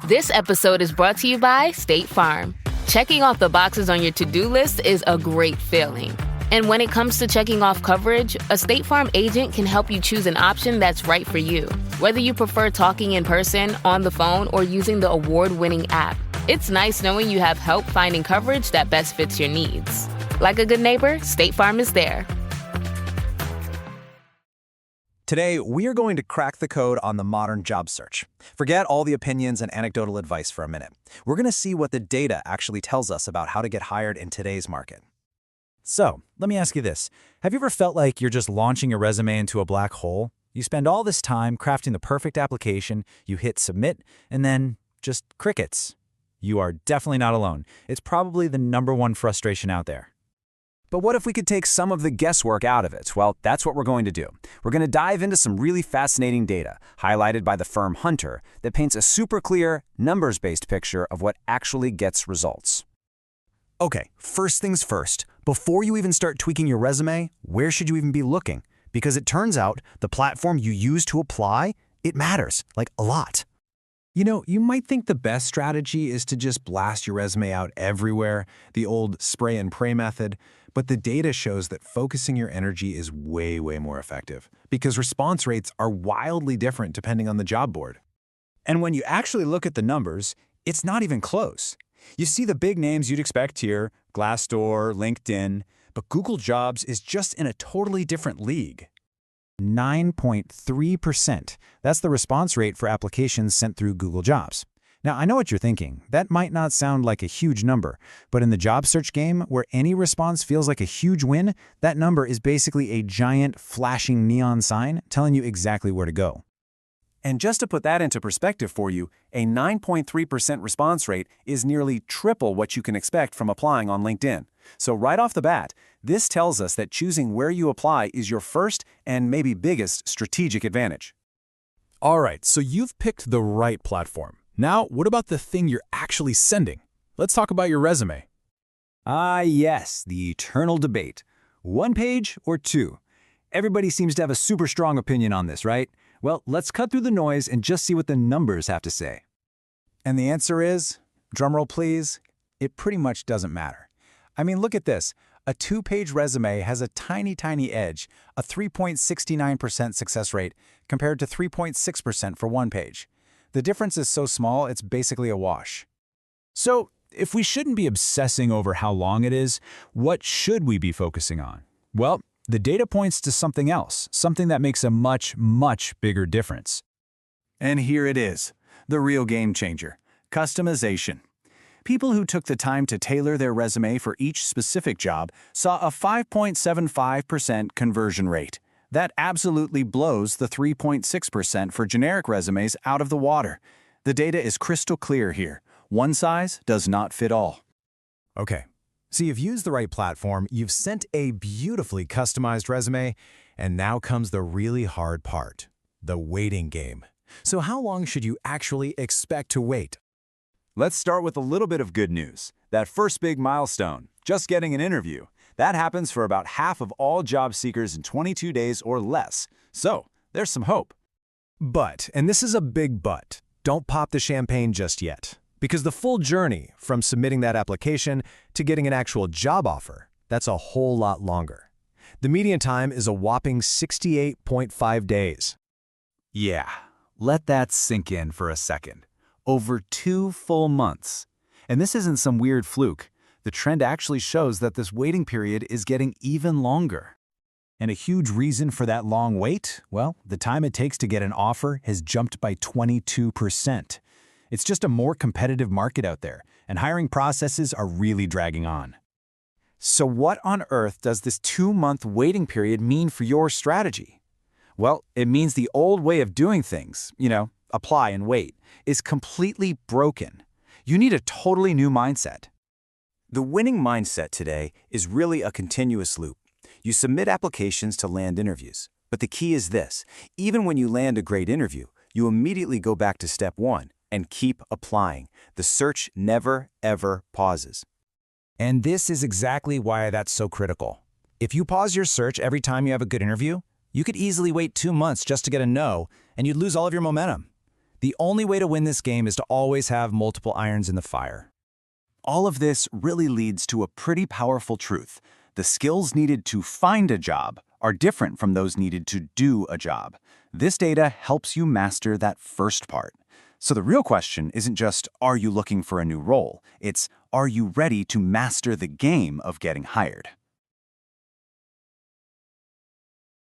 This episode is brought to you by State Farm. Checking off the boxes on your to-do list is a great feeling. And when it comes to checking off coverage, a State Farm agent can help you choose an option that's right for you. Whether you prefer talking in person, on the phone, or using the award-winning app, it's nice knowing you have help finding coverage that best fits your needs. Like a good neighbor, State Farm is there. Today, we are going to crack the code on the modern job search. Forget all the opinions and anecdotal advice for a minute. We're going to see what the data actually tells us about how to get hired in today's market. So, let me ask you this. Have you ever felt like you're just launching your resume into a black hole? You spend all this time crafting the perfect application, you hit submit, and then just crickets. You are definitely not alone. It's probably the #1 frustration out there. But what if we could take some of the guesswork out of it? Well, that's what we're going to do. We're going to dive into some really fascinating data, highlighted by the firm Hunter, that paints a super clear, numbers-based picture of what actually gets results. Okay, first things first. Before you even start tweaking your resume, where should you even be looking? Because it turns out the platform you use to apply, it matters, like a lot. You know, you might think the best strategy is to just blast your resume out everywhere, the old spray and pray method, but the data shows that focusing your energy is way more effective because response rates are wildly different depending on the job board. And when you actually look at the numbers, it's not even close. You see the big names you'd expect here, Glassdoor, LinkedIn, but Google Jobs is just in a totally different league. 9.3%. That's the response rate for applications sent through Google Jobs. Now, I know what you're thinking. That might not sound like a huge number, but in the job search game, where any response feels like a huge win, that number is basically a giant flashing neon sign telling you exactly where to go. And just to put that into perspective for you, a 9.3% response rate is nearly triple what you can expect from applying on LinkedIn. So right off the bat, this tells us that choosing where you apply is your first and maybe biggest strategic advantage. All right, so you've picked the right platform. Now, what about the thing you're actually sending? Let's talk about your resume. Ah, yes, the eternal debate. 1 page or 2? Everybody seems to have a super strong opinion on this, right? Well, let's cut through the noise and just see what the numbers have to say. And the answer is, drumroll please, it pretty much doesn't matter. I mean, look at this. A 2-page resume has a tiny edge, a 3.69% success rate compared to 3.6% for 1 page. The difference is so small, it's basically a wash. So, if we shouldn't be obsessing over how long it is, what should we be focusing on? Well, the data points to something else, something that makes a much bigger difference. And here it is, the real game changer, customization. People who took the time to tailor their resume for each specific job saw a 5.75% conversion rate. That absolutely blows the 3.6% for generic resumes out of the water. The data is crystal clear here. One size does not fit all. Okay, so you've used the right platform, you've sent a beautifully customized resume, and now comes the really hard part, the waiting game. So how long should you actually expect to wait? Let's start with a little bit of good news. That first big milestone, just getting an interview. That happens for about half of all job seekers in 22 days or less. So, there's some hope. But, and this is a big but, don't pop the champagne just yet. Because the full journey, from submitting that application to getting an actual job offer, that's a whole lot longer. The median time is a whopping 68.5 days. Yeah, let that sink in for a second. Over 2 full months. And this isn't some weird fluke. The trend actually shows that this waiting period is getting even longer. And a huge reason for that long wait? Well, the time it takes to get an offer has jumped by 22%. It's just a more competitive market out there, and hiring processes are really dragging on. So what on earth does this 2-month waiting period mean for your strategy? Well, it means the old way of doing things, apply and wait, is completely broken. You need a totally new mindset. The winning mindset today is really a continuous loop. You submit applications to land interviews. But the key is this: even when you land a great interview, you immediately go back to step 1 and keep applying. The search never, ever pauses. And this is exactly why that's so critical. If you pause your search every time you have a good interview, you could easily wait 2 months just to get a no, and you'd lose all of your momentum. The only way to win this game is to always have multiple irons in the fire. All of this really leads to a pretty powerful truth. The skills needed to find a job are different from those needed to do a job. This data helps you master that first part. So the real question isn't just, are you looking for a new role? It's, are you ready to master the game of getting hired?